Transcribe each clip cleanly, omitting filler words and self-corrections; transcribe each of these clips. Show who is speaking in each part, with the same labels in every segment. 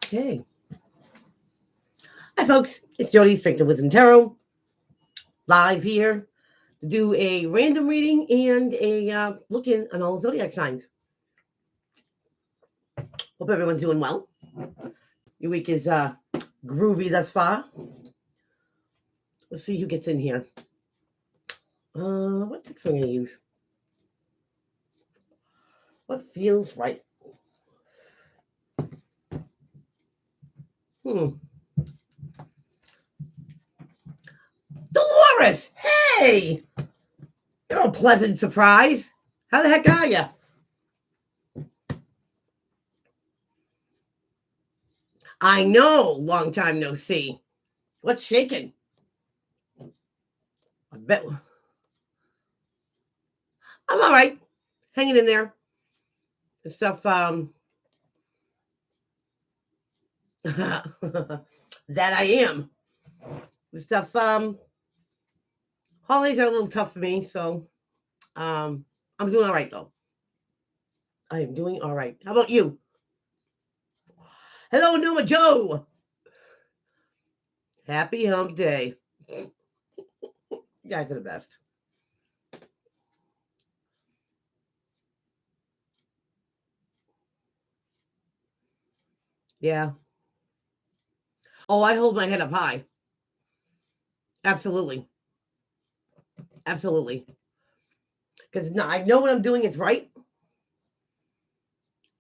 Speaker 1: Okay. Hi, folks. It's Jody, Strength and Wisdom Tarot, live here to do a random reading and a look in on all zodiac signs. Hope everyone's doing well. Your week is groovy thus far. Let's see who gets in here. What text am I going to use? What feels right? Dolores! Hey! You're a pleasant surprise. How the heck are you? I know, long time no see. What's shaking? I bet I'm all right. Hanging in there. The stuff that I am. The stuff holidays are a little tough for me, so I'm doing all right though. I am doing all right. How about you? Hello, Noma Joe. Happy hump day. You guys are the best. Yeah. Oh, I hold my head up high. Absolutely. Absolutely. Because I know what I'm doing is right.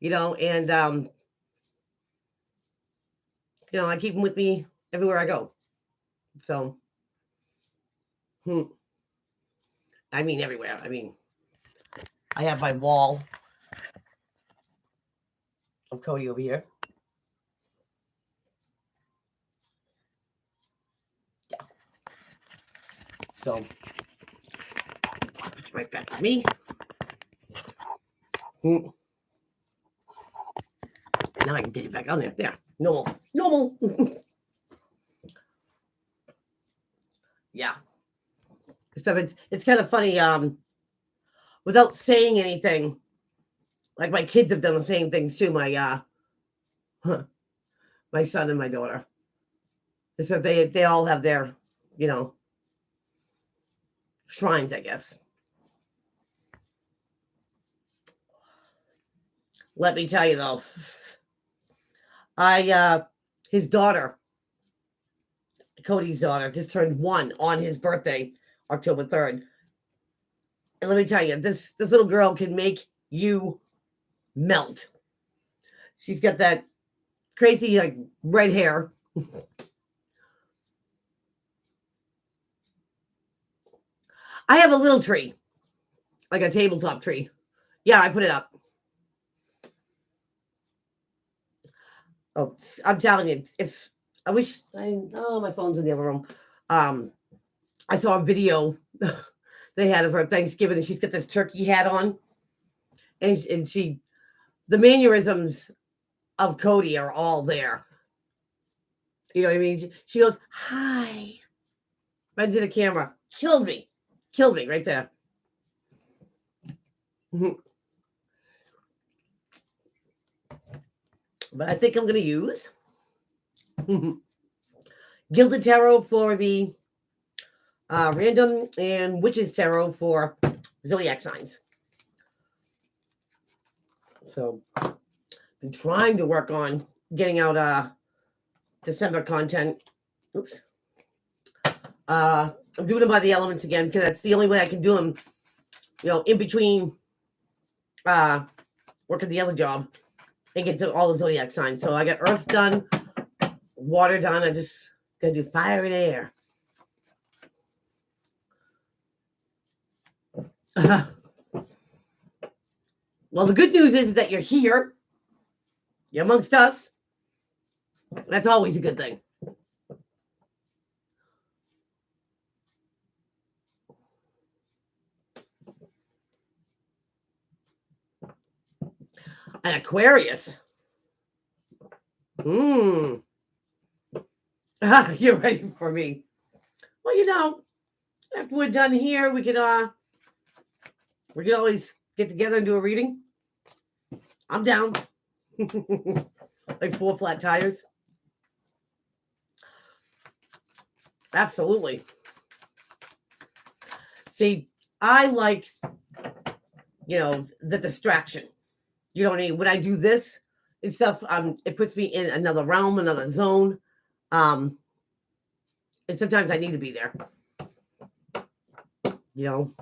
Speaker 1: And I keep them with me everywhere I go. So I mean everywhere. I mean, I have my wall of Cody over here. Yeah. So put it right back to me. Now I can get it back on there. There. Normal. Yeah. So it's kind of funny, without saying anything, like my kids have done the same things too, my my son and my daughter. So they all have their, shrines, I guess. Let me tell you though, his daughter, Cody's daughter, just turned 1 on his birthday, October 3rd. And let me tell you, this little girl can make you melt. She's got that crazy like red hair. I have a little tree, like a tabletop tree. Yeah, I put it up. Oh, I'm telling you, if I wish my phone's in the other room. I saw a video they had of her at Thanksgiving, and she's got this turkey hat on, and the mannerisms of Cody are all there. You know what I mean? She goes, "Hi," right to the camera. Killed me right there. But I think I'm going to use Gilded Tarot for the random and Witches Tarot for zodiac signs. So I'm trying to work on getting out December content. Oops. I'm doing them by the elements again because that's the only way I can do them, in between working the other job and get to all the zodiac signs. So I got Earth done, Water done. I just got to do Fire and Air. Well, the good news is that you're here. You're amongst us. That's always a good thing. An Aquarius. You're ready for me. Well, after we're done here, we could always get together and do a reading. I'm down. Like 4 flat tires. Absolutely. See, I like, the distraction. You know what I mean? When I do this and stuff, it puts me in another realm, another zone. Um, and sometimes I need to be there. You know,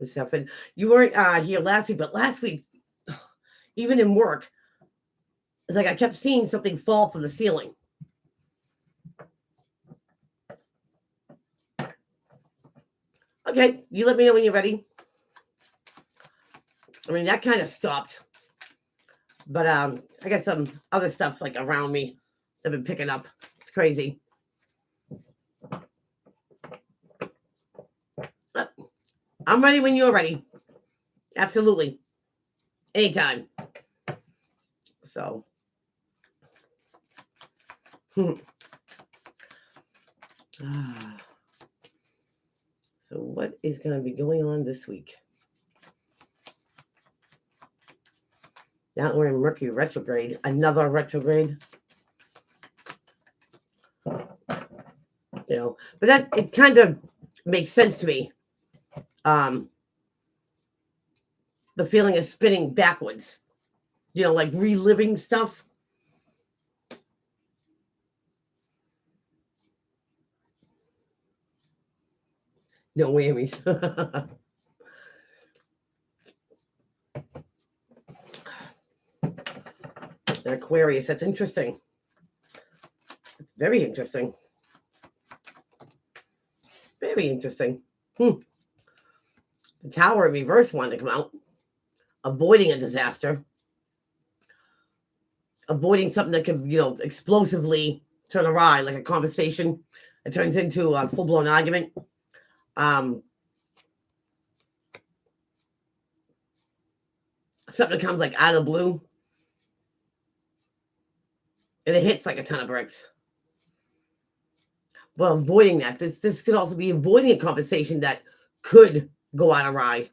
Speaker 1: and stuff. And you weren't here last week, but last week, even in work, it's like I kept seeing something fall from the ceiling. Okay, you let me know when you're ready. I mean, that kind of stopped. But I got some other stuff like around me that I've been picking up. It's crazy. I'm ready when you're ready. Absolutely. Anytime. So. So what is going to be going on this week? Now we're in Mercury retrograde. Another retrograde. But that it kind of makes sense to me. The feeling of spinning backwards. Like reliving stuff. No whammies. An Aquarius. That's interesting. It's very interesting. Very interesting. The Tower in reverse wanted to come out. Avoiding a disaster. Avoiding something that could, explosively turn awry, like a conversation. It turns into a full-blown argument. Something that comes like out of the blue. And it hits like a ton of bricks. Well, avoiding that. This could also be avoiding a conversation that could go out awry.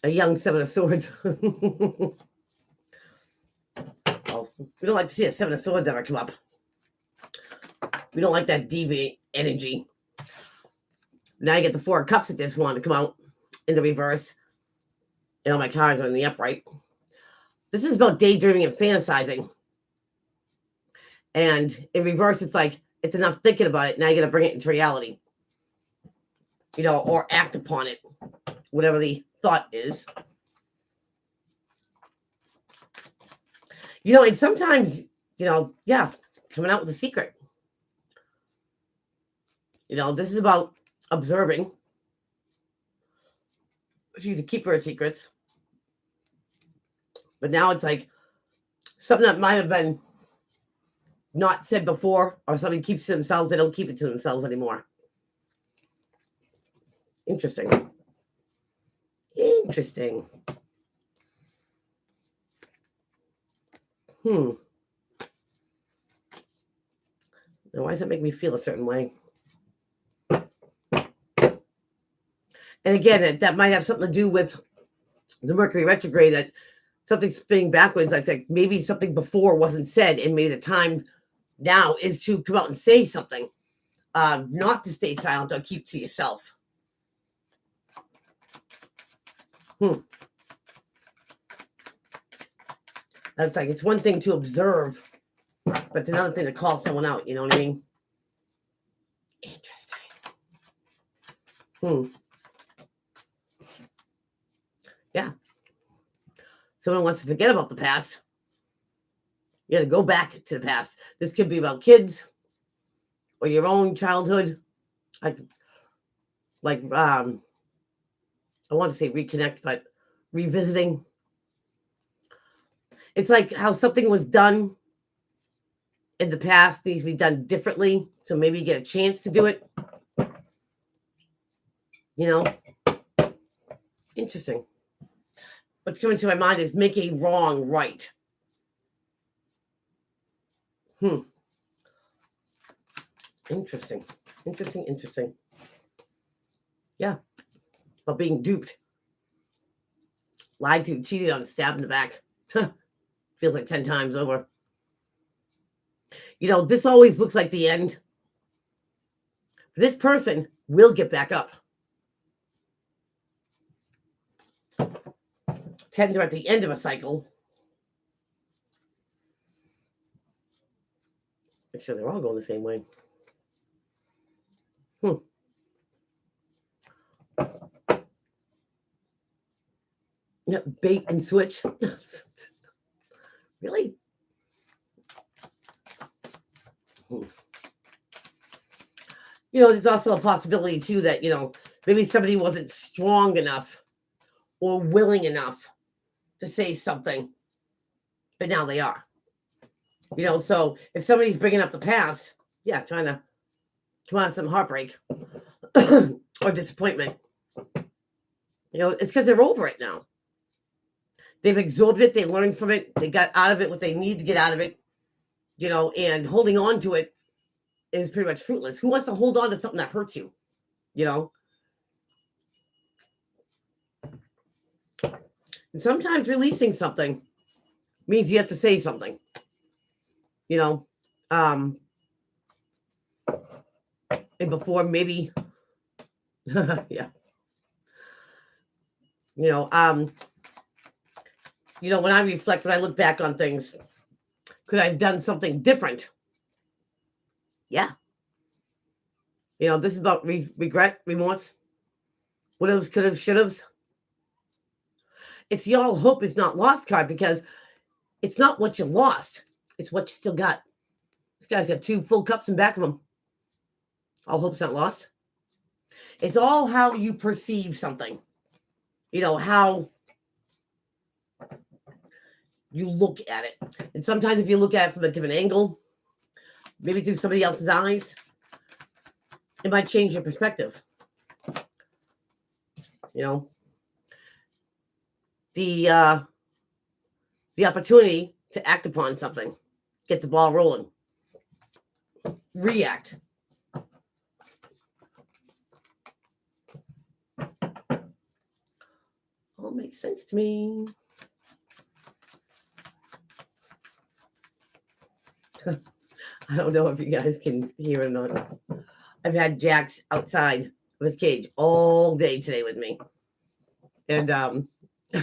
Speaker 1: A young Seven of Swords. Oh, we don't like to see a Seven of Swords ever come up. We don't like that deviant energy. Now you get the Four of Cups that just wanted to come out in the reverse. And all my cards are in the upright. This is about daydreaming and fantasizing. And in reverse, it's like, it's enough thinking about it. Now you got to bring it into reality. Or act upon it. Whatever the thought is. And sometimes, coming out with a secret. This is about observing. She's a keeper of secrets. But now it's like something that might have been not said before, or somebody keeps to themselves. They don't keep it to themselves anymore. Interesting. Interesting. Now, why does it make me feel a certain way? And again, that might have something to do with the Mercury retrograde, that something's spinning backwards. I think maybe something before wasn't said, and maybe the time now is to come out and say something, not to stay silent or keep to yourself. That's like, it's one thing to observe, but it's another thing to call someone out. You know what I mean? Interesting. Yeah. Someone wants to forget about the past. You got to go back to the past. This could be about kids or your own childhood. I want to say reconnect, but revisiting. It's like how something was done in the past needs to be done differently. So maybe you get a chance to do it. Interesting. What's coming to my mind is make a wrong right. Interesting. Yeah. about being duped, lied to, cheated on, stabbed in the back. Feels like 10 times over. This always looks like the end. This person will get back up. 10s are at the end of a cycle. Make sure they're all going the same way. Yeah, bait and switch. Really? There's also a possibility too that, maybe somebody wasn't strong enough or willing enough to say something, but now they are. So if somebody's bringing up the past, trying to come out of some heartbreak or disappointment, it's because they're over it now. They've absorbed it. They learned from it. They got out of it what they need to get out of it, and holding on to it is pretty much fruitless. Who wants to hold on to something that hurts you? And sometimes releasing something means you have to say something, and before maybe, yeah. When I reflect, when I look back on things, could I have done something different? Yeah. This is about regret, remorse, what else could have, should have. It's the all hope is not lost card, because it's not what you lost. It's what you still got. This guy's got 2 full cups in back of him. All hope's not lost. It's all how you perceive something. How you look at it. And sometimes if you look at it from a different angle, maybe through somebody else's eyes, it might change your perspective. The opportunity to act upon something, get the ball rolling, react. All makes sense to me. I don't know if you guys can hear it or not. I've had Jax outside of his cage all day today with me. And he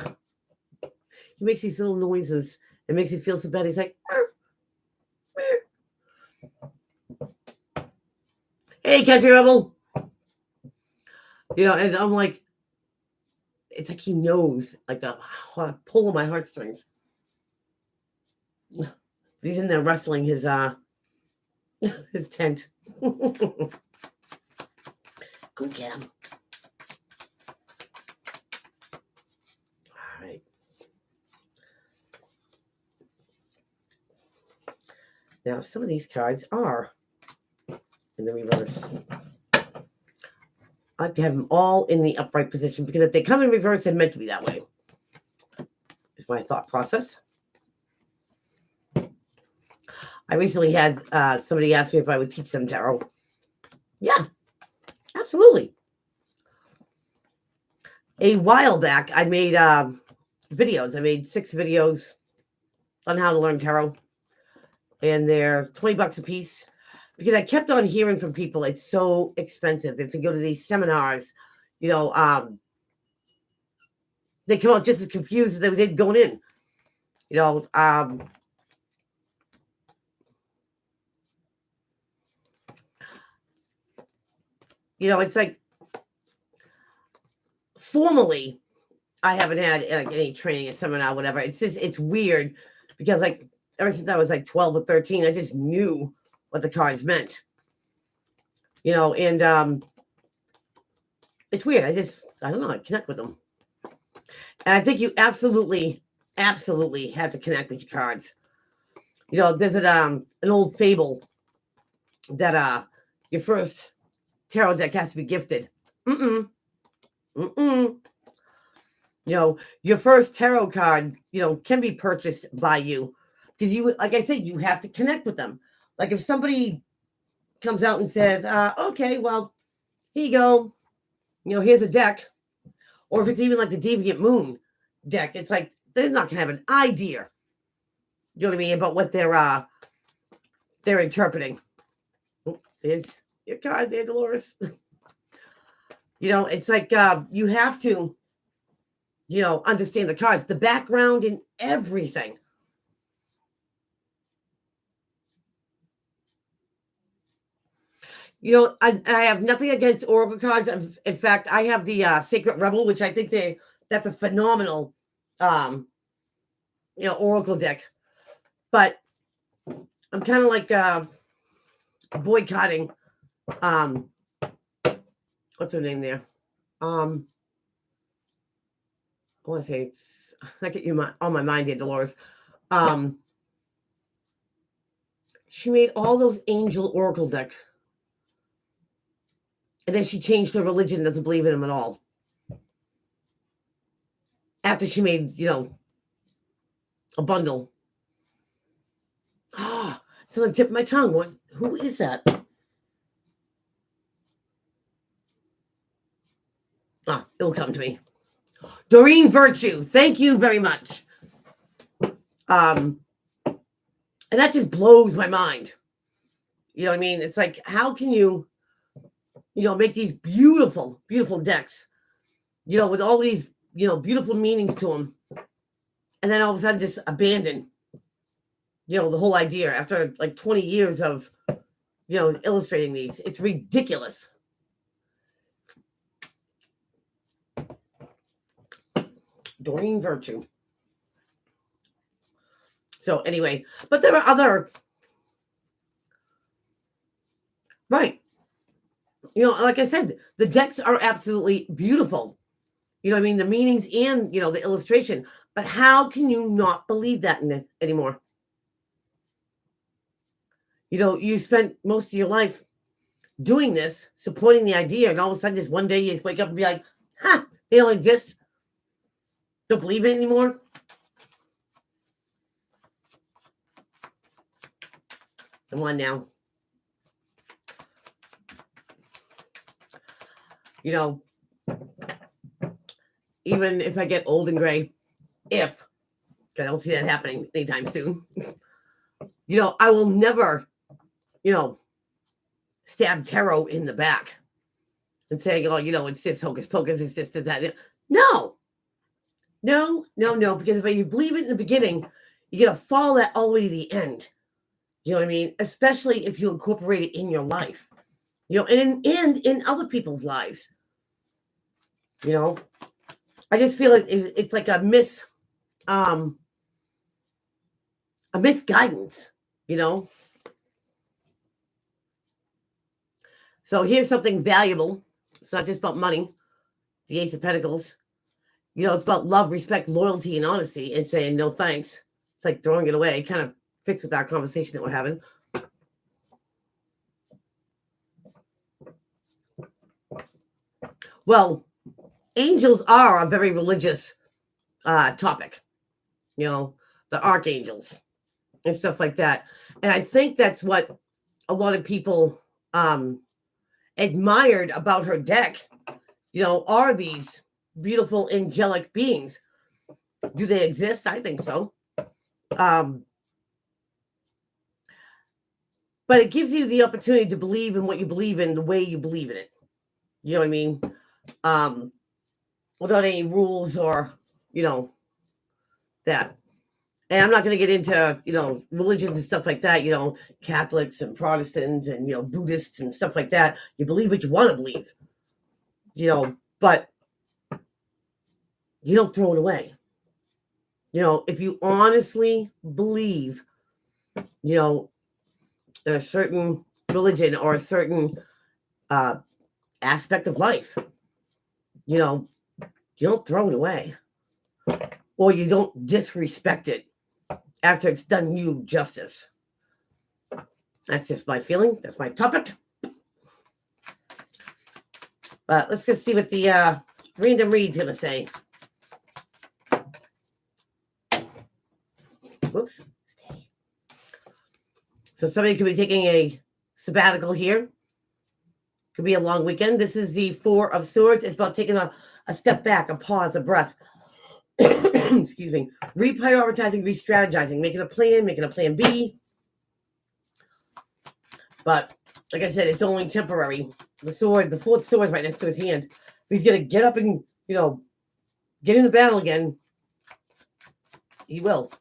Speaker 1: makes these little noises. It makes you feel so bad. He's like, hey, country rebel. And I'm like, it's like he knows, like the pull of my heartstrings. He's in there wrestling his tent. Go get him. All right. Now, some of these cards are in the reverse. I like to have them all in the upright position, because if they come in reverse, they're meant to be that way. Is my thought process. I recently had somebody ask me if I would teach them tarot. Yeah, absolutely. A while back, I made videos. I made 6 videos on how to learn tarot. And they're $20 a piece. Because I kept on hearing from people, it's so expensive. If you go to these seminars, they come out just as confused as they did going in. It's like, formally, I haven't had any training, a seminar, whatever. It's just, it's weird, because like ever since I was like 12 or 13, I just knew what the cards meant. And it's weird. I don't know, I connect with them. And I think you absolutely have to connect with your cards. There's an old fable that your first tarot deck has to be gifted. Your first tarot card, can be purchased by you, because like I said, you have to connect with them. Like if somebody comes out and says, okay, well, here you go. Here's a deck. Or if it's even like the Deviant Moon deck, it's like they're not gonna have an idea. You know what I mean about what they're interpreting. Oh, there's your card there, Dolores. It's like you have to, understand the cards, the background, and everything. I have nothing against Oracle cards. In fact, I have the Sacred Rebel, which I think that's a phenomenal, Oracle deck. But I'm kind of like boycotting. What's her name there? I want to say it's. I get you on my mind here, Dolores. She made all those Angel Oracle decks. And then she changed her religion, doesn't believe in them at all. After she made, a bundle. Ah, it's on the tip of my tongue. Who is that? It'll come to me. Doreen Virtue. Thank you very much. And that just blows my mind. You know what I mean? It's like, how can you, make these beautiful, beautiful decks, with all these, beautiful meanings to them. And then all of a sudden just abandon, the whole idea after like 20 years of, illustrating these. It's ridiculous. Doreen Virtue. So anyway, but there are other, right. Like I said, the decks are absolutely beautiful. You know what I mean? The meanings and, the illustration. But how can you not believe that in it anymore? You spent most of your life doing this, supporting the idea, and all of a sudden just one day you just wake up and be like, they don't exist. Don't believe it anymore. Come on now. Even if I get old and gray, because I don't see that happening anytime soon, I will never, stab tarot in the back and saying, it's this hocus pocus, it's this, that. No, because if you believe it in the beginning, you're going to follow that all the way to the end. You know what I mean? Especially if you incorporate it in your life, and in other people's lives. I just feel like it's like a misguidance, So here's something valuable. It's not just about money. The Ace of Pentacles. It's about love, respect, loyalty, and honesty, and saying no thanks. It's like throwing it away. It kind of fits with our conversation that we're having. Well, angels are a very religious topic. The archangels and stuff like that. And I think that's what a lot of people admired about her deck, are these beautiful angelic beings. Do they exist? I think so. But it gives you the opportunity to believe in what you believe in the way you believe in it. You know what I mean? Without any rules or, that. And I'm not going to get into, religions and stuff like that, Catholics and Protestants and, Buddhists and stuff like that. You believe what you want to believe, but you don't throw it away. If you honestly believe, in a certain religion or a certain aspect of life, you don't throw it away, or you don't disrespect it after it's done you justice. That's just my feeling. That's my topic. But let's just see what the random read's going to say. Whoops. Stay. So somebody could be taking a sabbatical here. Could be a long weekend. This is the Four of Swords. It's about taking a step back, a pause, a breath. Excuse me. Reprioritizing, re-strategizing, making a plan B. But like I said, it's only temporary. The sword, the fourth sword is right next to his hand. He's going to get up and, get in the battle again. He will.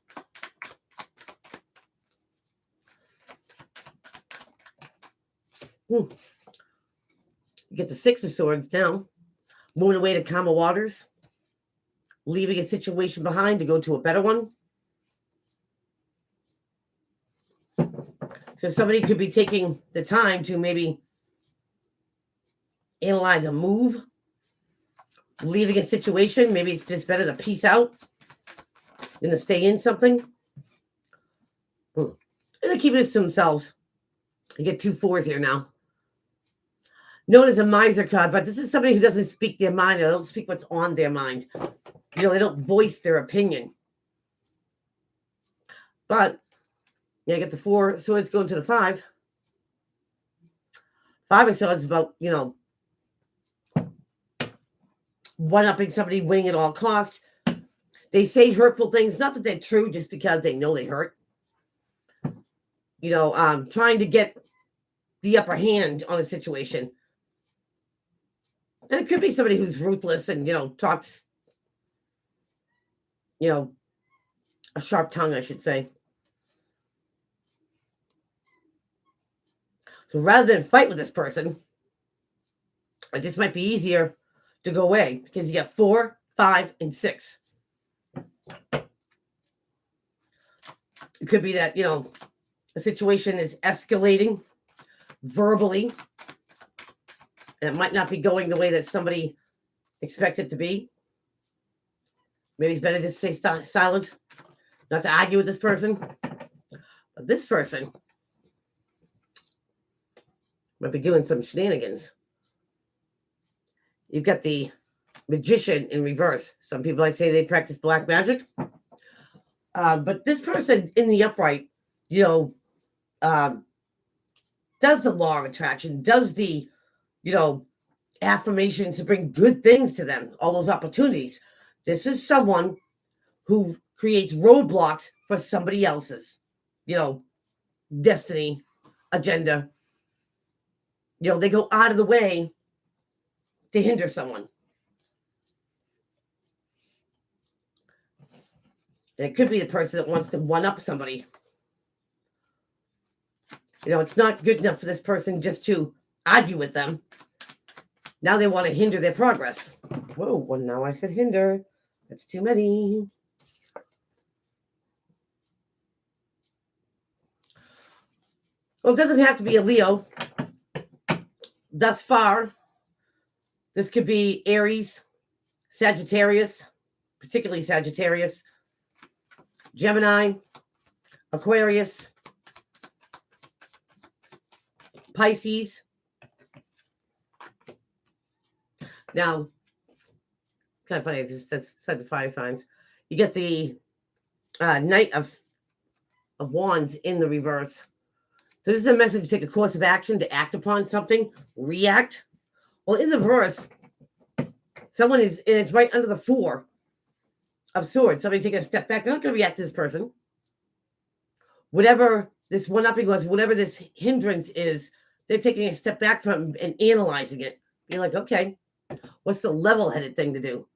Speaker 1: You get the Six of Swords now. Moving away to calmer waters. Leaving a situation behind to go to a better one. So somebody could be taking the time to maybe analyze a move. Leaving a situation. Maybe it's just better to peace out than to stay in something. And they're keeping this to themselves. You get 2 4s here now. Known as a miser card, but this is somebody who doesn't speak their mind. They don't speak what's on their mind. They don't voice their opinion. But you get the 4 swords going to the 5. 5 of swords is about, one-upping somebody, winning at all costs. They hurtful things, not that they're true, just because they know they hurt. Trying to get the upper hand on a situation. And it could be somebody who's ruthless and, talks, a sharp tongue, I should say. So rather than fight with this person, it just might be easier to go away because you got 4, 5, and 6. It could be that, a situation is escalating verbally. And it might not be going the way that somebody expects it to be. Maybe it's better to stay silent, not to argue with this person. But this person might be doing some shenanigans. You've got the Magician in reverse. Some people like say they practice black magic. But this person in the upright, does the law of attraction, does the affirmations to bring good things to them, all those opportunities. This is someone who creates roadblocks for somebody else's, destiny, agenda. They go out of the way to hinder someone. And it could be the person that wants to one-up somebody. It's not good enough for this person just to argue with them. Now they want to hinder their progress. Whoa, well, now I said hinder. That's too many. Well, it doesn't have to be a Leo. Thus far, this could be Aries, Sagittarius, particularly Sagittarius, Gemini, Aquarius, Pisces. Now, kind of funny, I just said the 5 signs. You get the Knight of Wands in the reverse. So this is a message to take a course of action, to act upon something, react. Well, in the verse, someone is, and it's right under the 4 of Swords. Somebody taking a step back. They're not going to react to this person. Whatever this one-upping was, whatever this hindrance is, they're taking a step back from and analyzing it. Being like, okay, what's the level-headed thing to do?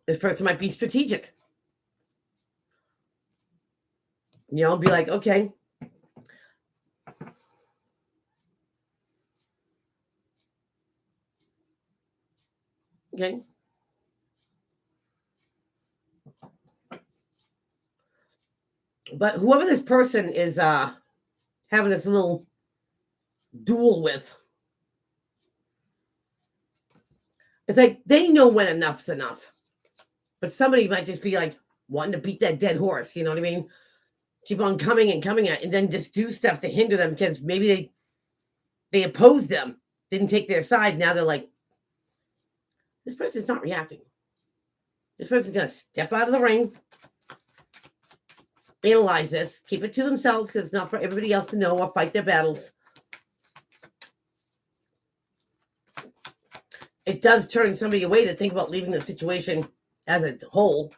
Speaker 1: This person might be strategic. Be like, okay. Okay. But whoever this person is having this little duel with, it's like they know when enough's enough. But somebody might just be like wanting to beat that dead horse, you know what I mean? Keep on coming and coming at, and then just do stuff to hinder them because maybe they opposed them, didn't take their side. Now they're like, this person's not reacting. This person's going to step out of the ring, analyze this, keep it to themselves because it's not for everybody else to know or fight their battles. it does turn somebody away to think about leaving the situation as a whole.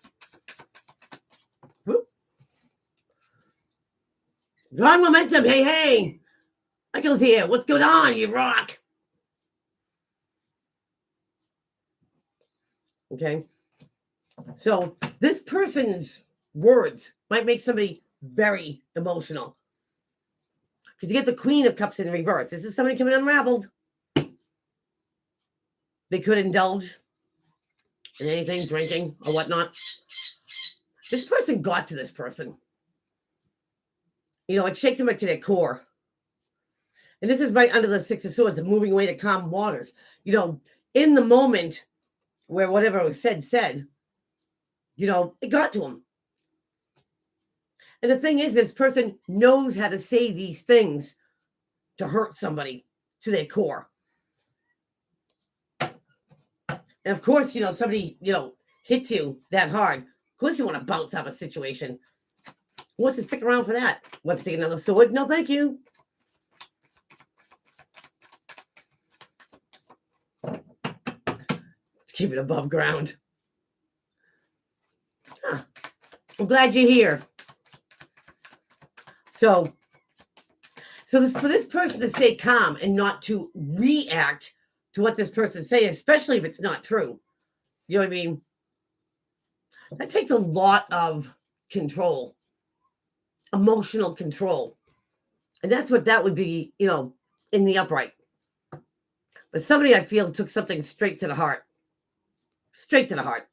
Speaker 1: Whoop. Drawing momentum. Hey, hey. Michael's here. What's going on? You rock. Okay. So this person's words might make somebody very emotional. Because you get the Queen of Cups in reverse. This is somebody coming unraveled. They could indulge in anything, drinking or whatnot. This person got to this person. You know, it shakes them right to their core. And this is right under the Six of Swords, moving away to calm waters. You know, in the moment where whatever was said, you know, it got to him. And the thing is, this person knows how to say these things to hurt somebody to their core. And of course, you know, somebody, you know, hits you that hard. Of course, you want to bounce out of a situation. Who wants to stick around for that? Want to take another sword? No, thank you. Keep it above ground. Huh. I'm glad you're here. So for this person to stay calm and not to react to what this person's saying, especially if it's not true, you know what I mean? That takes a lot of control, emotional control. And that's what that would be, you know, in the upright. But somebody I feel took something straight to the heart. Straight to the heart.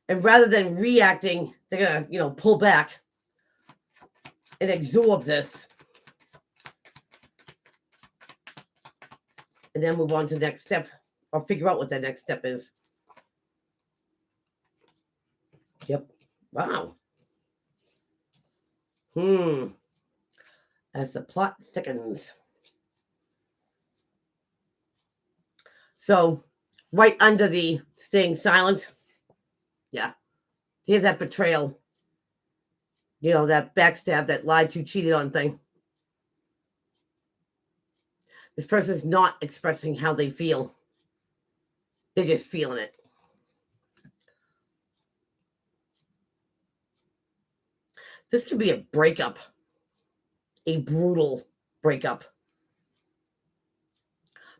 Speaker 1: And rather than reacting, they're going to, you know, pull back and absorb this. And then move on to the next step. Or figure out what that next step is. Yep. Wow. As the plot thickens. So, right under the staying silent. Yeah. Here's that betrayal. You know, that backstab, that lied to, cheated on thing. This person's not expressing how they feel. They're just feeling it. This could be a breakup. A brutal breakup.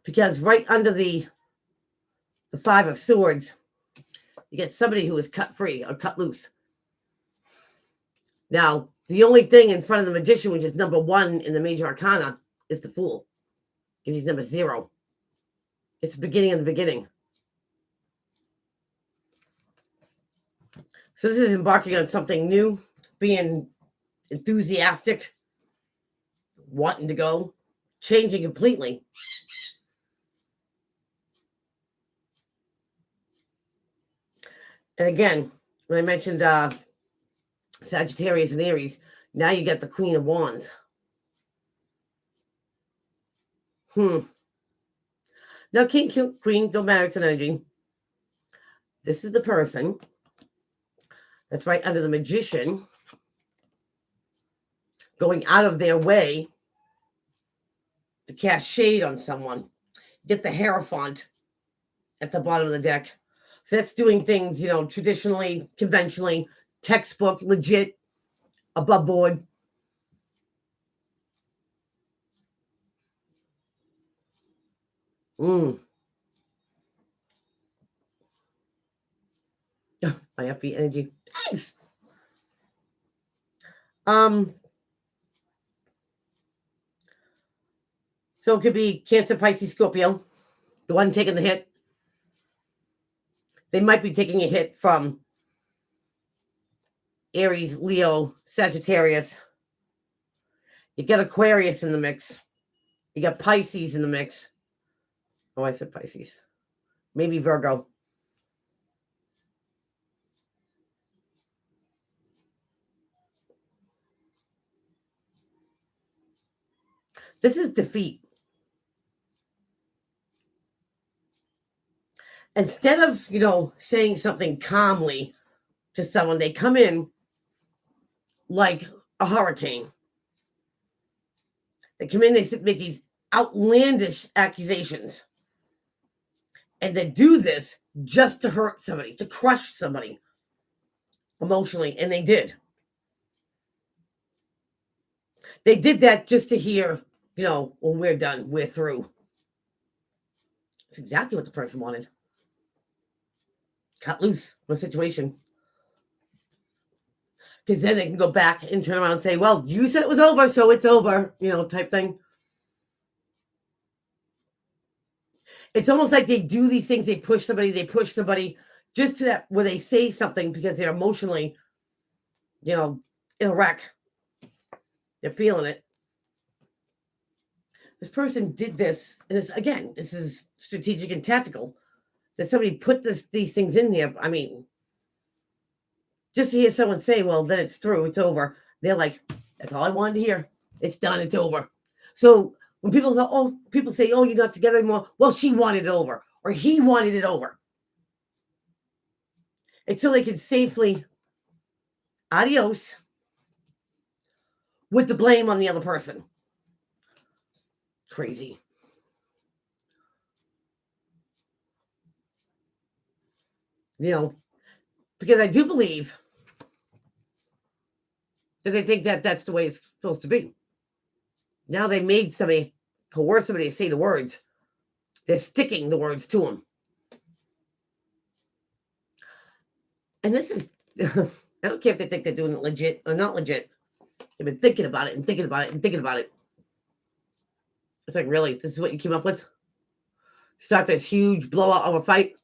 Speaker 1: Because right under the Five of Swords, you get somebody who is cut free or cut loose. Now, the only thing in front of the Magician, which is number 1 in the Major Arcana, is the Fool. Because he's number 0. It's the beginning of the beginning. So this is embarking on something new, being enthusiastic, wanting to go, changing completely. And again, when I mentioned Sagittarius and Aries, now you get the Queen of Wands. Now, King, Queen, don't matter, it's an energy. This is the person that's right under the Magician, going out of their way to cast shade on someone. Get the Hierophant at the bottom of the deck. So that's doing things, you know, traditionally, conventionally, textbook, legit, above board. My upbeat energy. Thanks. So it could be Cancer, Pisces, Scorpio, the one taking the hit. They might be taking a hit from Aries, Leo, Sagittarius. You got Aquarius in the mix. You got Pisces in the mix. Oh, I said Pisces. Maybe Virgo. This is defeat. Instead of, you know, saying something calmly to someone, they come in like a hurricane. They come in, they make these outlandish accusations and then do this just to hurt somebody, to crush somebody emotionally. And they did. They did that just to hear, well, we're done. We're through. That's exactly what the person wanted. Cut loose from a situation. Because then they can go back and turn around and say, well, you said it was over, so it's over, type thing. It's almost like they do these things. They push somebody just to that where they say something because they're emotionally, in a wreck. They're feeling it. This person did this, and this is strategic and tactical. That somebody put these things in there. I mean, just to hear someone say, well, then it's through, it's over. They're like, that's all I wanted to hear. It's done, it's over. So when people say, oh, you're not together anymore. Well, she wanted it over, or he wanted it over. And so they can safely adios with the blame on the other person. Crazy. Because I do believe that they think that that's the way it's supposed to be. Now they made somebody, coerce somebody to say the words. They're sticking the words to them. And this is, I don't care if they think they're doing it legit or not legit. They've been thinking about it and thinking about it and thinking about it. It's like, really, this is what you came up with? Start this huge blowout of a fight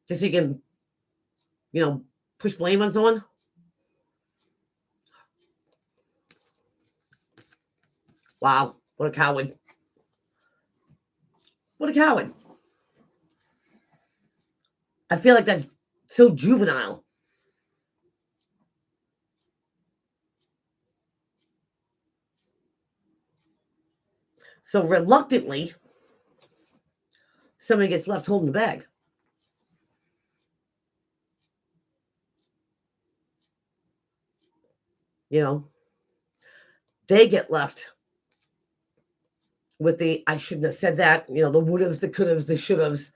Speaker 1: just so you can, push blame on someone? Wow, what a coward. What a coward. I feel like that's so juvenile. So reluctantly, somebody gets left holding the bag. They get left with the, I shouldn't have said that, the would-haves, the could-haves, the should-haves.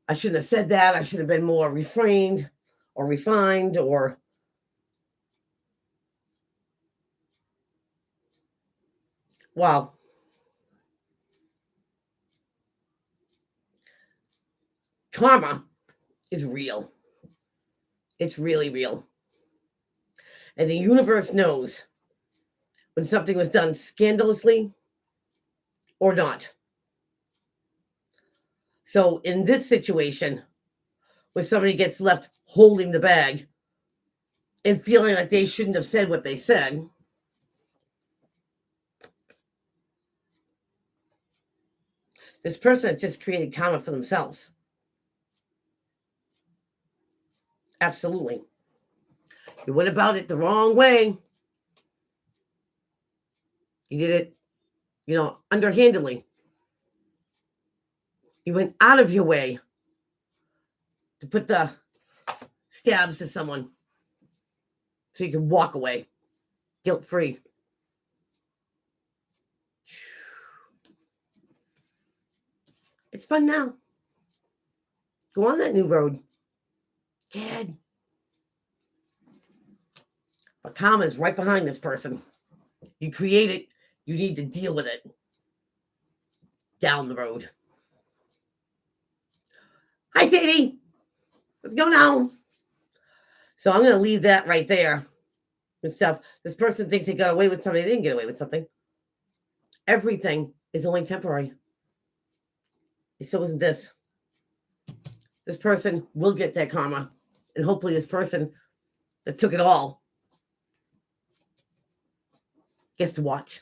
Speaker 1: I shouldn't have said that. I should have been more refrained or refined or. Wow. Karma is real. It's really real. And the universe knows when something was done scandalously or not. So in this situation, where somebody gets left holding the bag and feeling like they shouldn't have said what they said, this person has just created karma for themselves. Absolutely. You went about it the wrong way. You did it, underhandedly. You went out of your way to put the stabs to someone so you can walk away guilt-free. It's fun now. Go on that new road. Kid. But karma is right behind this person. You create it. You need to deal with it down the road. Hi, Sadie. What's going on? So I'm going to leave that right there and stuff. This person thinks they got away with something. They didn't get away with something. Everything is only temporary. So isn't this. This person will get that karma. And hopefully this person that took it all gets to watch.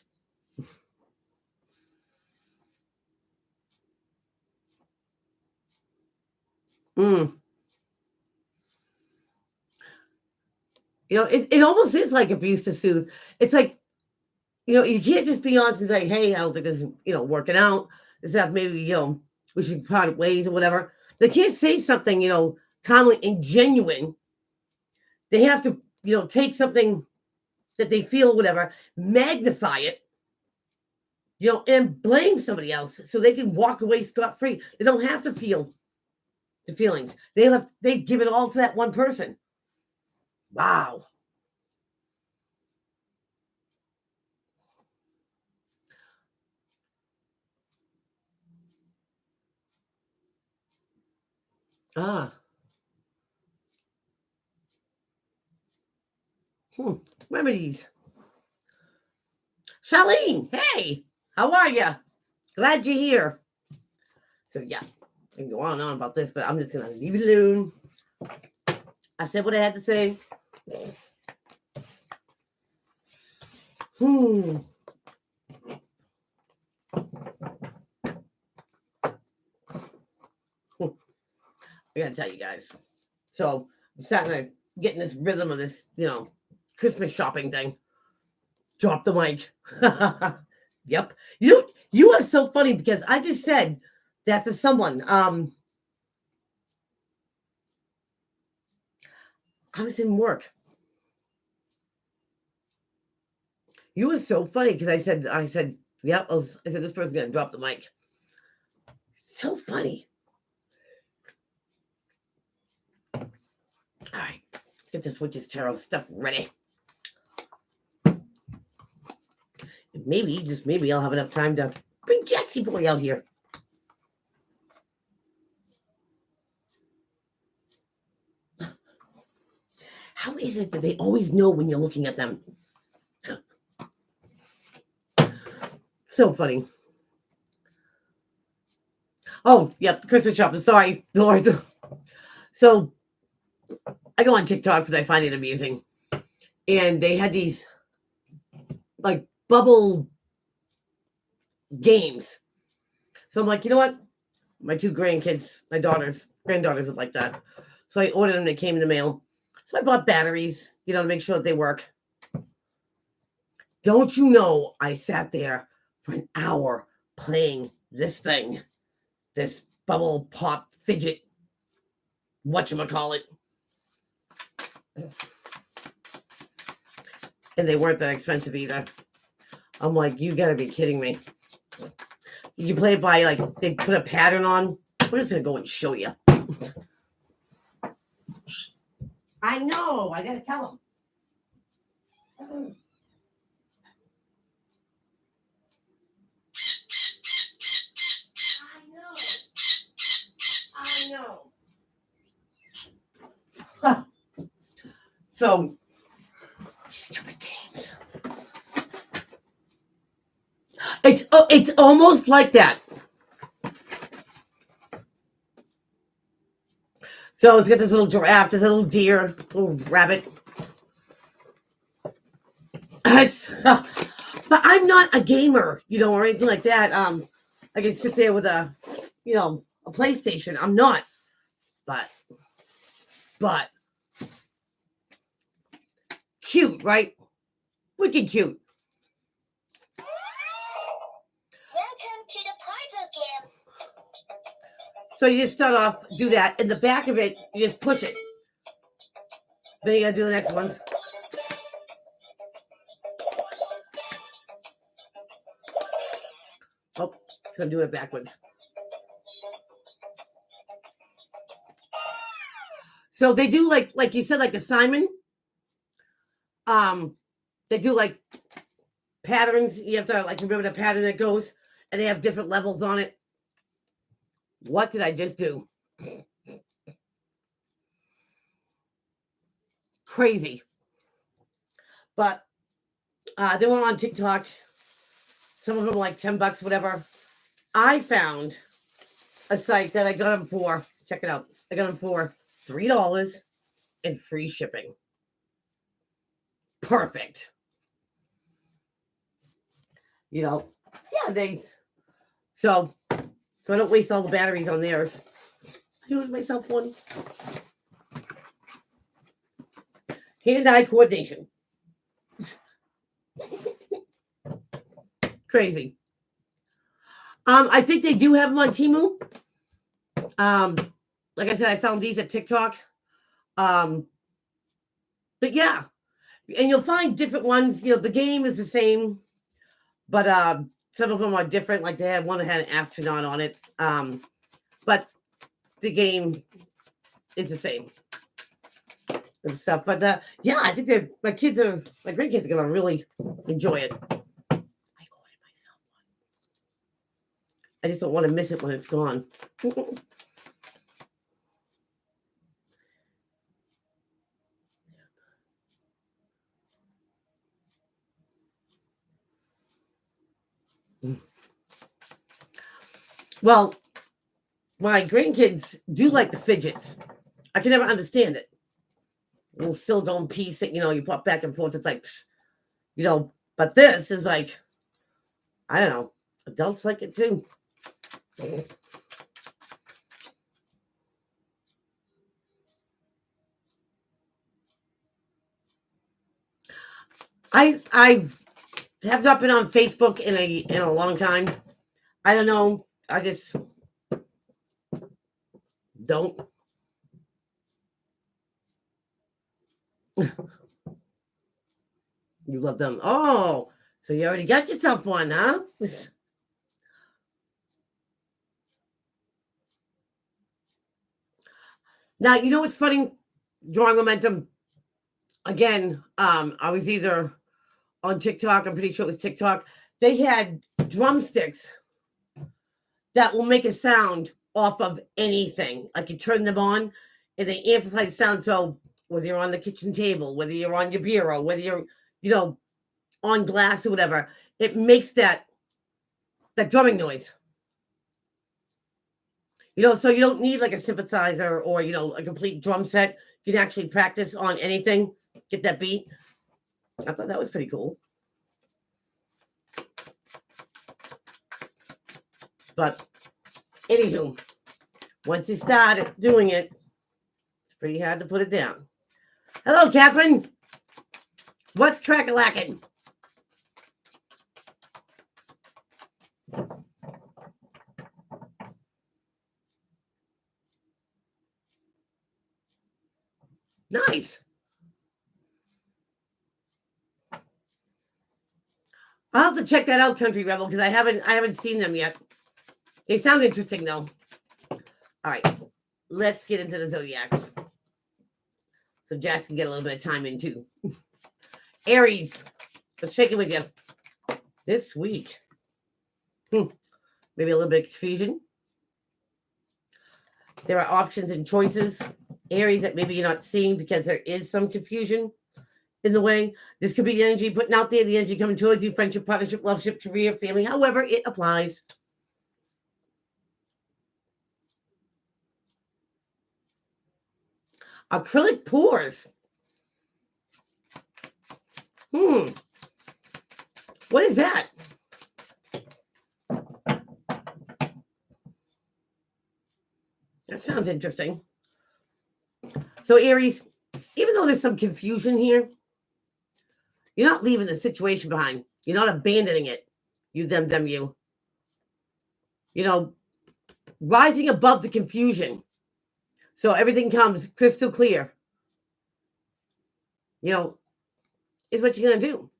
Speaker 1: It almost is like abuse to soothe. It's like, you can't just be honest and say, hey, I don't think this is, working out. This stuff, maybe, we should part ways or whatever. They can't say something, calmly and genuine. They have to, take something that they feel, whatever, magnify it, and blame somebody else so they can walk away scot-free. They don't have to feel the feelings. They give it all to that one person. Wow. Ah. Remedies. Charlene, hey, how are you? Glad you're here. So yeah, I can go on and on about this, but I'm just gonna leave it alone. I said what I had to say. I gotta tell you guys. So I'm starting to get in this rhythm of this, Christmas shopping thing. Drop the mic. Yep. You are so funny because I just said that to someone. I was in work. You were so funny because I said, yep. I said this person's gonna drop the mic. So funny. All right, get this witch's tarot stuff ready. Maybe, just maybe, I'll have enough time to bring Jaxie Boy out here. How is it that they always know when you're looking at them? So funny. Oh, yep, Christmas shopping. Sorry, Lord. So I go on TikTok because I find it amusing. And they had these like bubble games. So I'm like, you know what? My two grandkids, granddaughters would like that. So I ordered them. They came in the mail. So I bought batteries, to make sure that they work. Don't you know, I sat there for an hour playing this thing, this bubble pop fidget, whatchamacallit. And they weren't that expensive either. I'm like, you gotta be kidding me. You play it by, like, they put a pattern on. We're just gonna go and show you. I know, I gotta tell them. I know. Huh. So, stupid games. It's almost like that. So it's got this little giraffe, this little deer, little rabbit. But I'm not a gamer, or anything like that. I can sit there with a PlayStation. I'm not. But cute, right? Wicked cute.
Speaker 2: Welcome to the puzzle game.
Speaker 1: So you just start off, do that. In the back of it, you just push it. Then you gotta do the next ones. Oh, I'm doing it backwards. So they do like you said, like the Simon. They do like patterns. You have to remember the pattern that goes, and they have different levels on it. What did I just do? Crazy. But they were on TikTok. Some of them were like $10, whatever. I found a site that I got them for. Check it out. I got them for $3 and free shipping. Perfect. Yeah, they. So I don't waste all the batteries on theirs. I use myself one. Hand-eye coordination. Crazy. I think they do have them on Temu. Like I said, I found these at TikTok. But yeah, and you'll find different ones. The game is the same, but Some of them are different. Like they had one that had an astronaut on it. But the game is the same and stuff. But yeah, I think my grandkids are gonna really enjoy it. I ordered myself one. I just don't want to miss it when it's gone. Well, my grandkids do like the fidgets. I can never understand it. Little silicone piece that you pop back and forth. It's like, But this is like, I don't know. Adults like it too. I have not been on Facebook in a long time. I don't know. I just don't. You love them. Oh, so you already got yourself one, huh? Now, you know what's funny? Drawing momentum. Again, I was either on TikTok, I'm pretty sure it was TikTok. They had drumsticks that will make a sound off of anything. Like you turn them on and they amplify the sound. So whether you're on the kitchen table, whether you're on your bureau, whether you're, on glass or whatever, it makes that drumming noise. So you don't need like a synthesizer or, a complete drum set. You can actually practice on anything, get that beat. I thought that was pretty cool. But anywho, once you start doing it, it's pretty hard to put it down. Hello, Catherine. What's crack-a-lackin'? Nice. I'll have to check that out, Country Rebel, because I haven't seen them yet. They sound interesting though. All right, let's get into the zodiacs. So Jax can get a little bit of time in too. Aries, let's shake it with you. This week, maybe a little bit of confusion. There are options and choices, Aries, that maybe you're not seeing because there is some confusion in the way. This could be the energy putting out there, the energy coming towards you, friendship, partnership, loveship, career, family, however it applies. Acrylic pores. What is that? That sounds interesting. So Aries, even though there's some confusion here, you're not leaving the situation behind. You're not abandoning it. You, them, you. Rising above the confusion. So everything comes crystal clear. Is what you're going to do.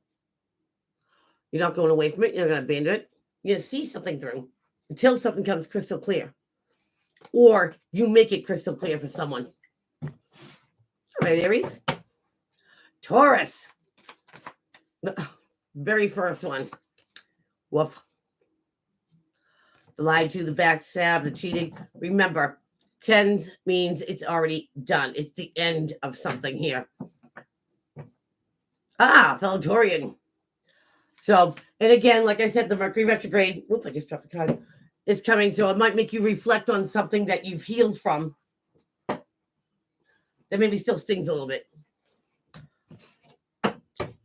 Speaker 1: You're not going away from it. You're not going to abandon it. You're going to see something through until something comes crystal clear. Or you make it crystal clear for someone. All right, Aries. Taurus. The very first one. Woof. The lie to, the backstab, the cheating. Remember, 10s means it's already done. It's the end of something here. Fellow Taurian. So, and again, like I said, the Mercury retrograde, I just dropped a card, is coming. So it might make you reflect on something that you've healed from that maybe still stings a little bit.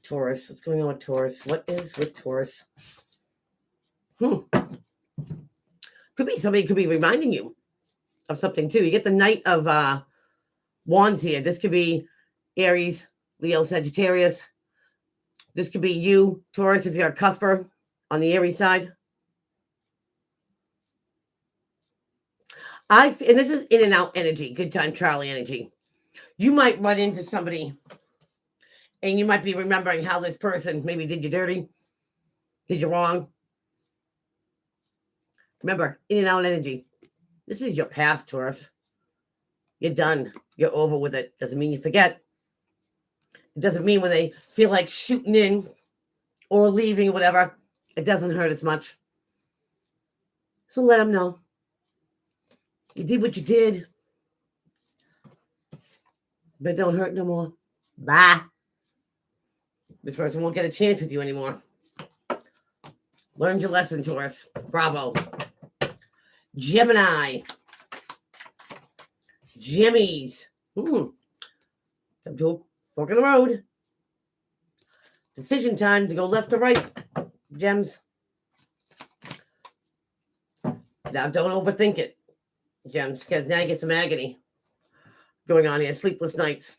Speaker 1: Taurus. What's going on with Taurus? What is with Taurus? Could be somebody could be reminding you of something too. You get the Knight of Wands here. This could be Aries, Leo, Sagittarius. This could be you, Taurus, if you're a cusper on the Aries side. And this is in and out energy, good time Charlie energy. You might run into somebody and you might be remembering how this person maybe did you dirty, did you wrong. Remember, in and out energy. This is your past, Taurus. You're done. You're over with it. Doesn't mean you forget. It doesn't mean when they feel like shooting in or leaving, whatever, it doesn't hurt as much. So let them know. You did what you did, but it don't hurt no more. Bye. This person won't get a chance with you anymore. Learned your lesson, Taurus. Bravo. Gemini. Jimmies. Come to a fork in the road. Decision time to go left or right. Gems. Now don't overthink it, Gems, because now you get some agony going on here. Sleepless nights.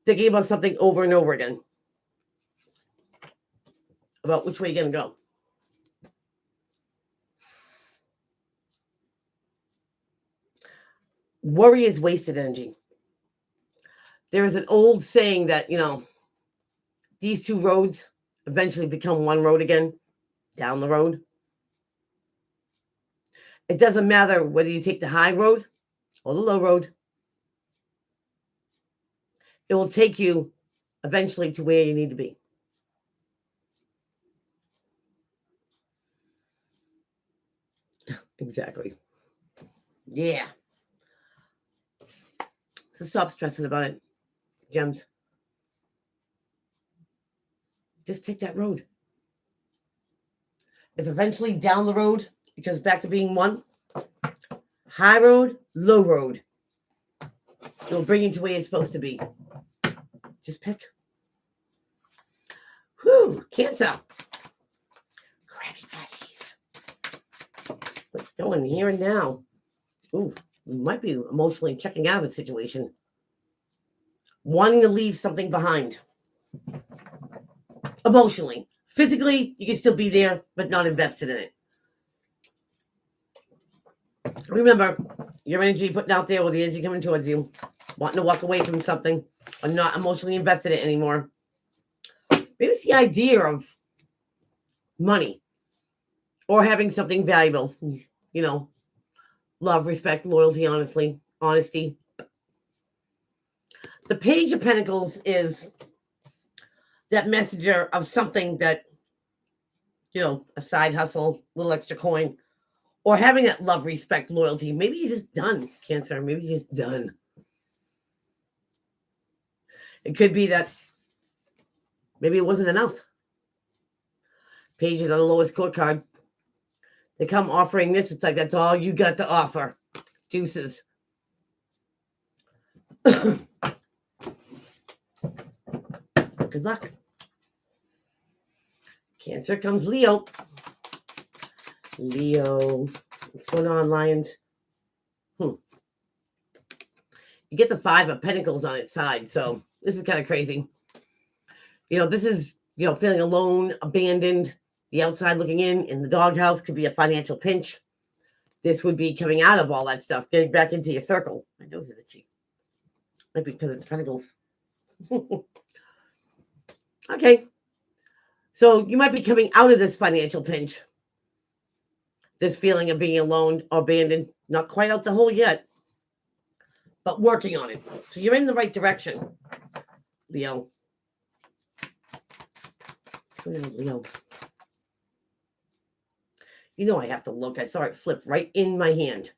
Speaker 1: Thinking about something over and over again. About which way you're going to go. Worry is wasted energy. There is an old saying that, these two roads eventually become one road again down the road. It doesn't matter whether you take the high road or the low road. It will take you eventually to where you need to be. Exactly. Yeah. So stop stressing about it, Gems. Just take that road. If eventually down the road it goes back to being one, high road, low road, it'll bring you to where you're supposed to be. Just pick. Whew, Cancer. Krabby Patties. What's going here and now? Ooh, you might be emotionally checking out of a situation. Wanting to leave something behind. Emotionally. Physically, you can still be there, but not invested in it. Remember, your energy putting out there or the energy coming towards you, wanting to walk away from something or not emotionally invested in it anymore. Maybe it's the idea of money or having something valuable. Love, respect, loyalty, honesty. The Page of Pentacles is that messenger of something that, a side hustle, little extra coin, or having that love, respect, loyalty. Maybe you're just done, Cancer. Maybe you're just done. It could be that maybe it wasn't enough. Pages on the lowest court card. They come offering this. It's like, that's all you got to offer. Deuces. Good luck. Cancer comes Leo. Leo. What's going on, Lions? You get the 5 of Pentacles on its side. So this is kind of crazy. This is, feeling alone, abandoned, the outside looking in the doghouse could be a financial pinch. This would be coming out of all that stuff, getting back into your circle. My nose is itchy. Might be because it's Pentacles. Okay. So you might be coming out of this financial pinch. This feeling of being alone or abandoned. Not quite out the hole yet, but working on it. So you're in the right direction, Leo. Leo. I have to look. I saw it flip right in my hand.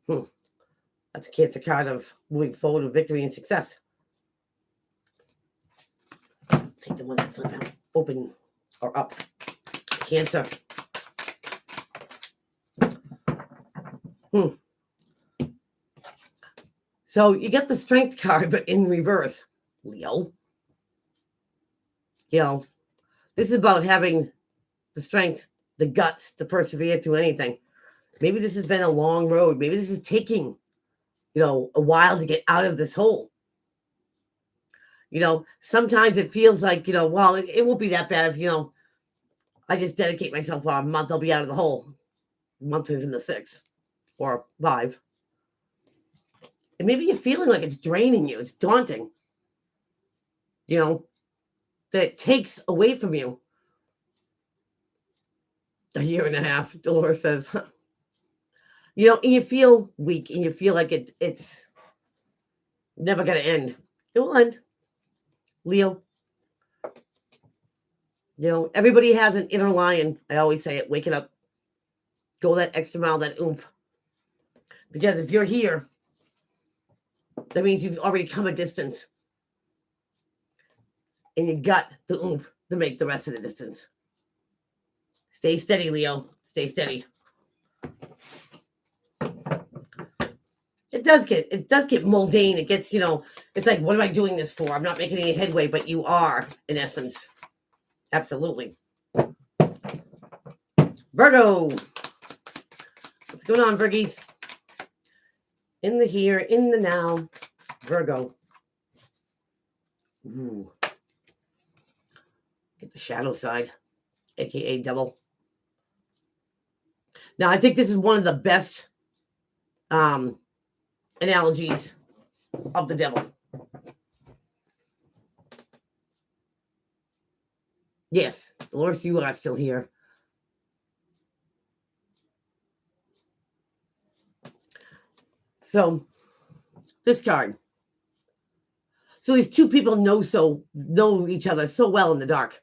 Speaker 1: That's a Cancer card of moving forward with victory and success. Take the one that flip out. Open or up. Cancer. So you get the Strength card, but in reverse, Leo. This is about having the strength, the guts to persevere to anything. Maybe this has been a long road. Maybe this is taking, a while to get out of this hole. Sometimes it feels like, well, it won't be that bad if, I just dedicate myself for a month, I'll be out of the hole. A month is in the 6 or 5. And maybe you're feeling like it's draining you. It's daunting. That it takes away from you. A year and a half, Dolores says. You know, and you feel weak and you feel like it's never going to end. It will end, Leo. You know, everybody has an inner lion. I always say it. Wake it up. Go that extra mile, that oomph. Because if you're here, that means you've already come a distance. And you got the oomph to make the rest of the distance. Stay steady, Leo. Stay steady. It does get mundane. It gets, you know, it's like, what am I doing this for? I'm not making any headway, but you are, in essence. Absolutely. Virgo. What's going on, Virgies? In the here, in the now. Virgo. Ooh. Get the shadow side, aka devil. Now, I think this is one of the best analogies of the devil. Yes, Dolores, you are still here. So, this card. So these two people know each other so well in the dark.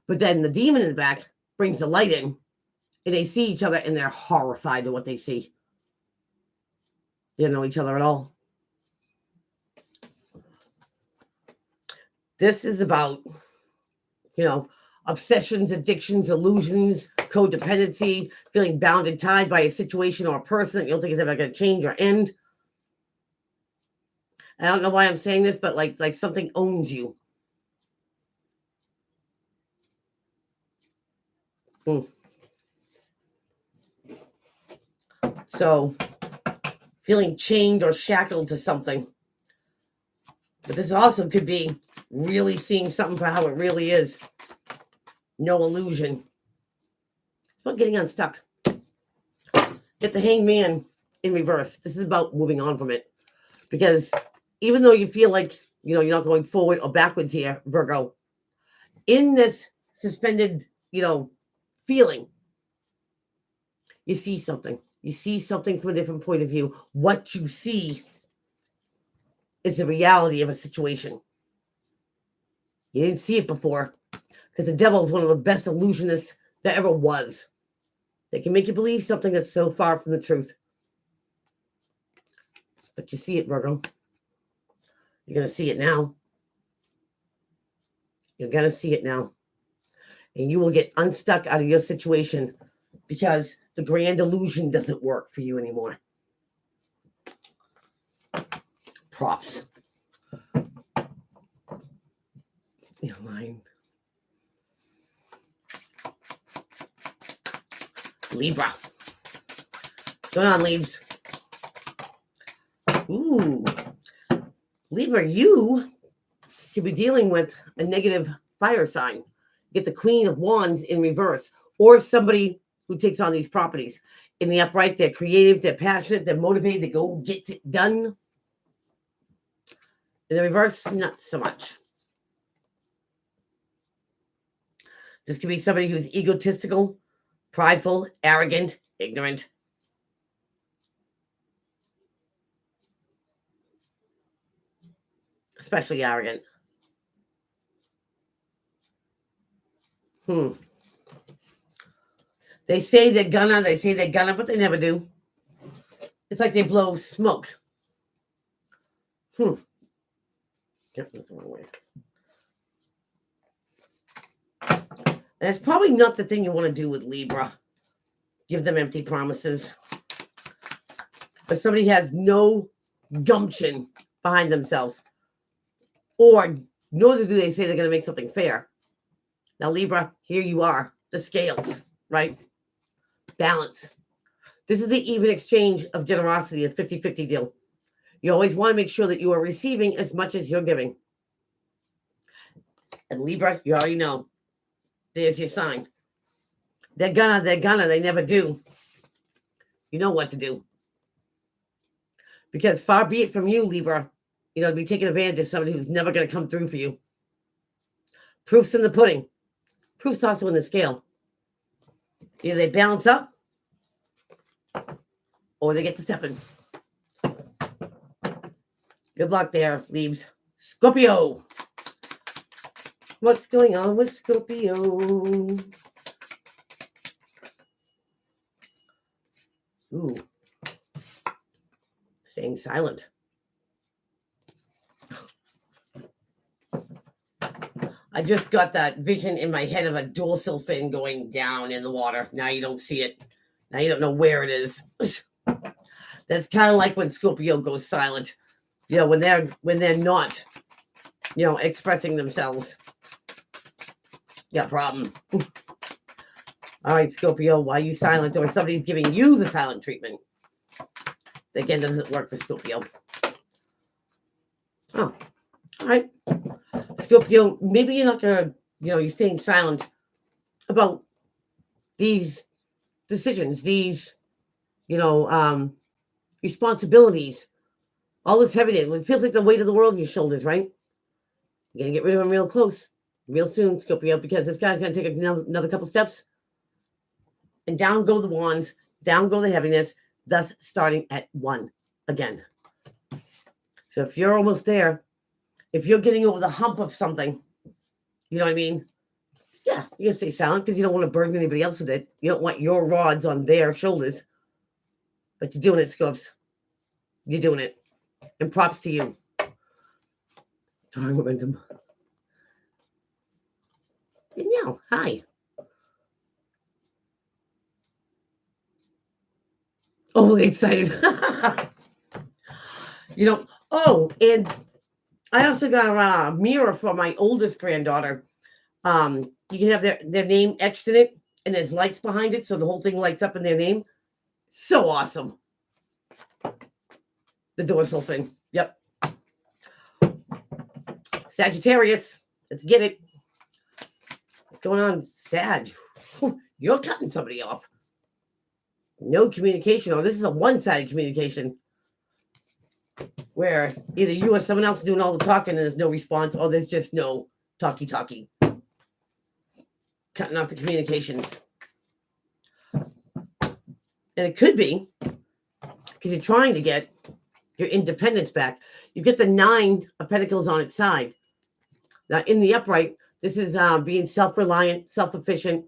Speaker 1: But then the demon in the back brings the light in, and they see each other, and they're horrified at what they see. They don't know each other at all. This is about, you know, obsessions, addictions, illusions, codependency, feeling bound and tied by a situation or a person that you don't think is ever going to change or end. I don't know why I'm saying this, but like something owns you. So, feeling chained or shackled to something. But this also could be really seeing something for how it really is. No illusion. It's about getting unstuck. Get the Hanged Man in reverse. This is about moving on from it. Because even though you feel like, you know, you're not going forward or backwards here, Virgo, in this suspended, you know, feeling, you see something. You see something from a different point of view. What you see is the reality of a situation. You didn't see it before, because the devil is one of the best illusionists that ever was. They can make you believe something that's so far from the truth. But you see it, Virgo. You're going to see it now. You're going to see it now. And you will get unstuck out of your situation because the grand illusion doesn't work for you anymore. Props. You're lying. Libra. What's going on, Leaves? Ooh. Libra, you could be dealing with a negative fire sign. Get the Queen of Wands in reverse, or somebody who takes on these properties. In the upright, they're creative, they're passionate, they're motivated, they go get it done. In the reverse, not so much. This could be somebody who's egotistical, prideful, arrogant, ignorant. Especially arrogant. They say they're gonna, but they never do. It's like they blow smoke. Yep, that's the wrong way. And it's probably not the thing you want to do with Libra. Give them empty promises. But somebody has no gumption behind themselves. Or nor do they say they're going to make something fair. Now, Libra, here you are. The scales, right? Balance. This is the even exchange of generosity, a 50-50 deal. You always want to make sure that you are receiving as much as you're giving. And Libra, you already know. There's your sign. They're gonna, they never do. You know what to do. Because far be it from you, Libra, you know, to be taking advantage of somebody who's never going to come through for you. Proof's in the pudding. Proof's also in the scale. Either they balance up or they get to stepping. Good luck there, Leaves. Scorpio. What's going on with Scorpio? Ooh. Staying silent. I just got that vision in my head of a dorsal fin going down in the water. Now you don't see it. Now you don't know where it is. That's kind of like when Scorpio goes silent. You know, when they're not, expressing themselves. Got a problem. All right, Scorpio, why are you silent? Or somebody's giving you the silent treatment. Again, doesn't work for Scorpio. Oh, all right. Scorpio, maybe you're not going to, you're staying silent about these decisions, these, responsibilities, all this heaviness. It feels like the weight of the world on your shoulders, right? You're going to get rid of them real close, real soon, Scorpio, because this guy's going to take another couple steps. And down go the wands, down go the heaviness, thus starting at 1 again. So if you're almost there, if you're getting over the hump of something, you know what I mean? Yeah, you can stay silent because you don't want to burden anybody else with it. You don't want your rods on their shoulders. But you're doing it, Scorps. You're doing it. And props to you. Sorry, momentum. Danielle, hi. Overly excited. And I also got a mirror for my oldest granddaughter. You can have their name etched in it, and there's lights behind it, so the whole thing lights up in their name. So awesome. The dorsal fin. Yep. Sagittarius. Let's get it. What's going on, Sag? You're cutting somebody off. No communication. Or this is a one-sided communication where either you or someone else is doing all the talking and there's no response, or there's just no talkie-talkie. Cutting off the communications. And it could be because you're trying to get your independence back. You get the 9 of Pentacles on its side. Now, in the upright, this is being self-reliant, self-efficient.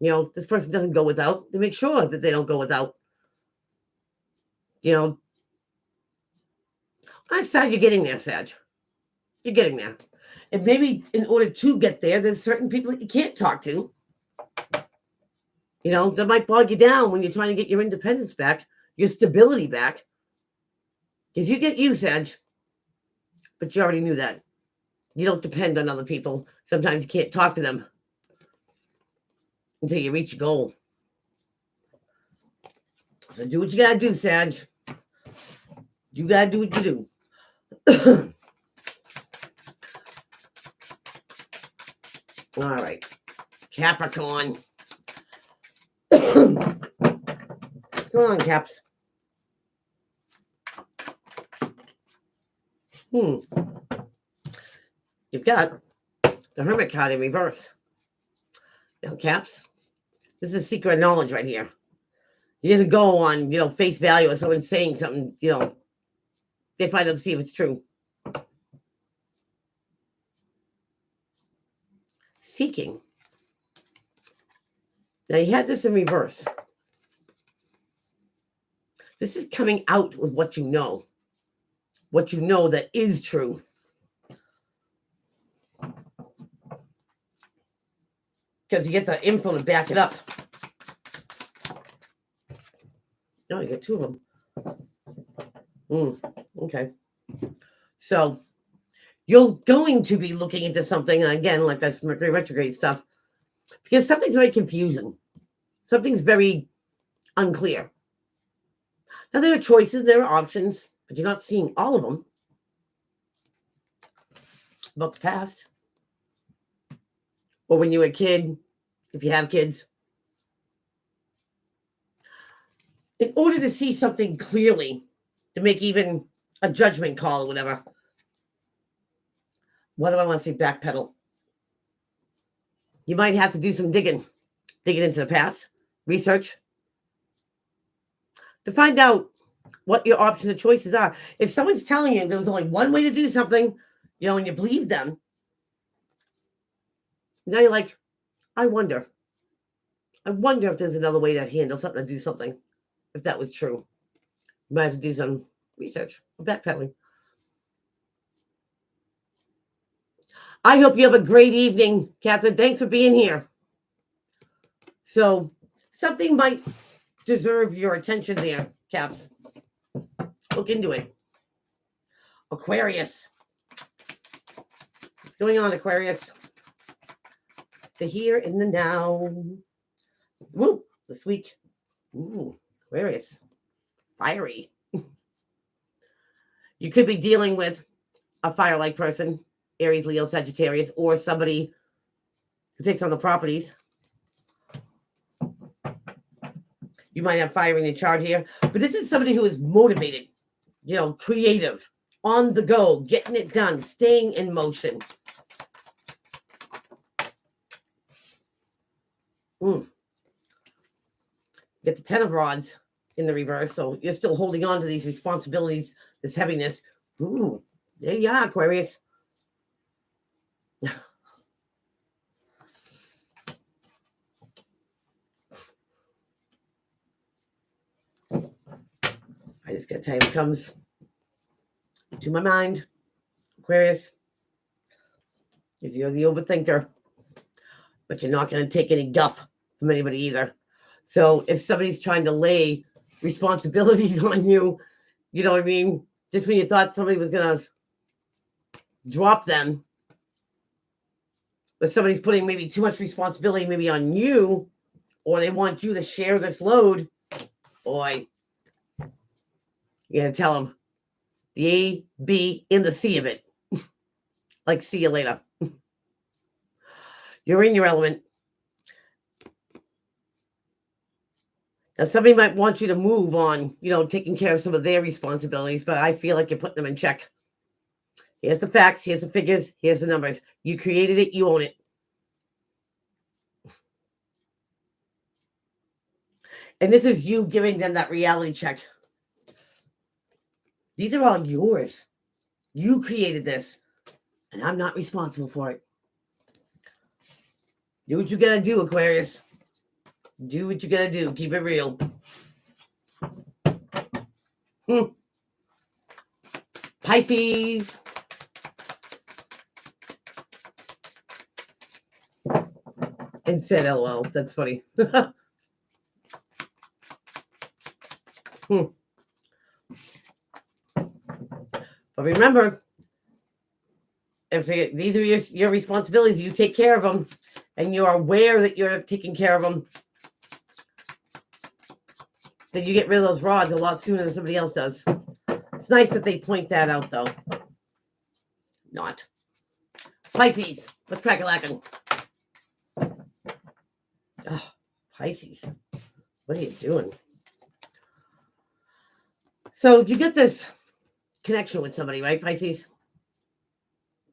Speaker 1: This person doesn't go without. They make sure that they don't go without. On that side, you're getting there, Sag. You're getting there. And maybe in order to get there, there's certain people that you can't talk to. That might bog you down when you're trying to get your independence back, your stability back. Because you get you, Sag. But you already knew that. You don't depend on other people. Sometimes you can't talk to them until you reach your goal. So do what you got to do, Sag. You got to do what you do. All right. Capricorn. What's going on, Caps? You've got the Hermit card in reverse. Now, Caps, this is secret knowledge right here. You have to go on, face value, or someone saying something, they find out to see if it's true. Seeking. Now, you had this in reverse. This is coming out with what you know that is true. Because you get the info to back it up. Oh, you got 2 of them. Okay. So you're going to be looking into something, again, like that's Mercury retrograde stuff, because something's very confusing. Something's very unclear. Now, there are choices, there are options, but you're not seeing all of them. About the past. Or when you were a kid, if you have kids. In order to see something clearly, to make even a judgment call or whatever, what do I want to say? Backpedal. You might have to do some digging into the past, research to find out what your options and choices are. If someone's telling you there's only one way to do something, and you believe them, now you're like, I wonder if there's another way to handle something, to do something. If that was true, you might have to do some research, backpedaling. I hope you have a great evening, Catherine. Thanks for being here. So something might deserve your attention there, Caps. Look into it. Aquarius. What's going on, Aquarius? The here and the now. Woo, this week. Ooh, Aquarius. Fiery. You could be dealing with a fire-like person, Aries, Leo, Sagittarius, or somebody who takes on the properties. You might have fire in your chart here, but this is somebody who is motivated, creative, on the go, getting it done, staying in motion. Get the 10 of Rods in the reverse, so you're still holding on to these responsibilities, this heaviness. Ooh, there you are, Aquarius. I just gotta tell you what comes to my mind, Aquarius, is you're the overthinker, but you're not going to take any guff from anybody either. So if somebody's trying to lay responsibilities on you, you know what I mean? Just when you thought somebody was going to drop them, but somebody's putting maybe too much responsibility maybe on you, or they want you to share this load, boy, you got to tell them the A, B, and the C of it. Like, see you later. You're in your element. Now, somebody might want you to move on, taking care of some of their responsibilities, but I feel like you're putting them in check. Here's the facts. Here's the figures. Here's the numbers. You created it. You own it. And this is you giving them that reality check. These are all yours. You created this, and I'm not responsible for it. Do what you gotta do, Aquarius. Do what you gotta do. Keep it real. Pisces. And said LOL. That's funny. But remember, if these are your responsibilities, you take care of them, and you're aware that you're taking care of them, then you get rid of those rods a lot sooner than somebody else does. It's nice that they point that out, though. Not. Pisces. Let's crack a lacking. Oh, Pisces. What are you doing? So you get this connection with somebody, right, Pisces?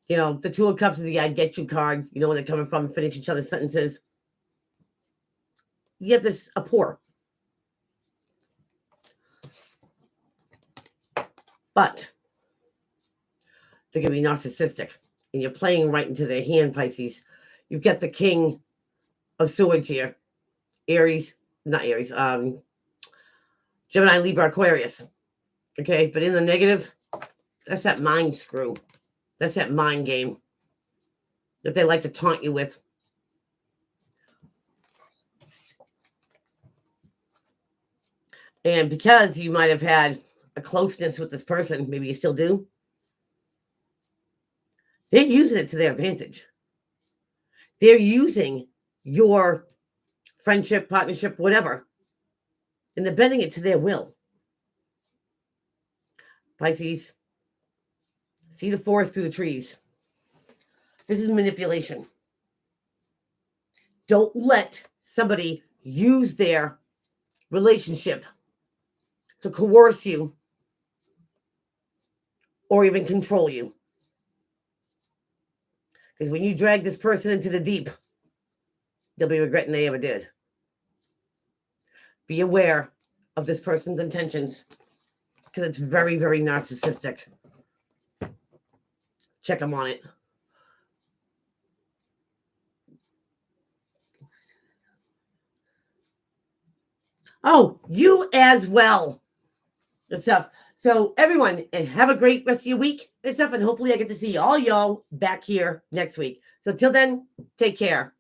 Speaker 1: The Two of Cups is the I get you card. You know where they're coming from, finish each other's sentences. You have this rapport. But they're going to be narcissistic. And you're playing right into their hand, Pisces. You've got the King of Swords here. Not Aries, Gemini, Libra, Aquarius. Okay, but in the negative, that's that mind screw. That's that mind game that they like to taunt you with. And because you might have had a closeness with this person, maybe you still do, they're using it to their advantage. They're using your friendship, partnership, whatever, and they're bending it to their will. Pisces, see the forest through the trees. This is manipulation. Don't let somebody use their relationship to coerce you or even control you. Because when you drag this person into the deep, they'll be regretting they ever did. be aware of this person's intentions because it's very, very narcissistic. Check them on it. Oh, you as well. Good stuff. So everyone, and have a great rest of your week and stuff. And hopefully I get to see all y'all back here next week. So till then, take care.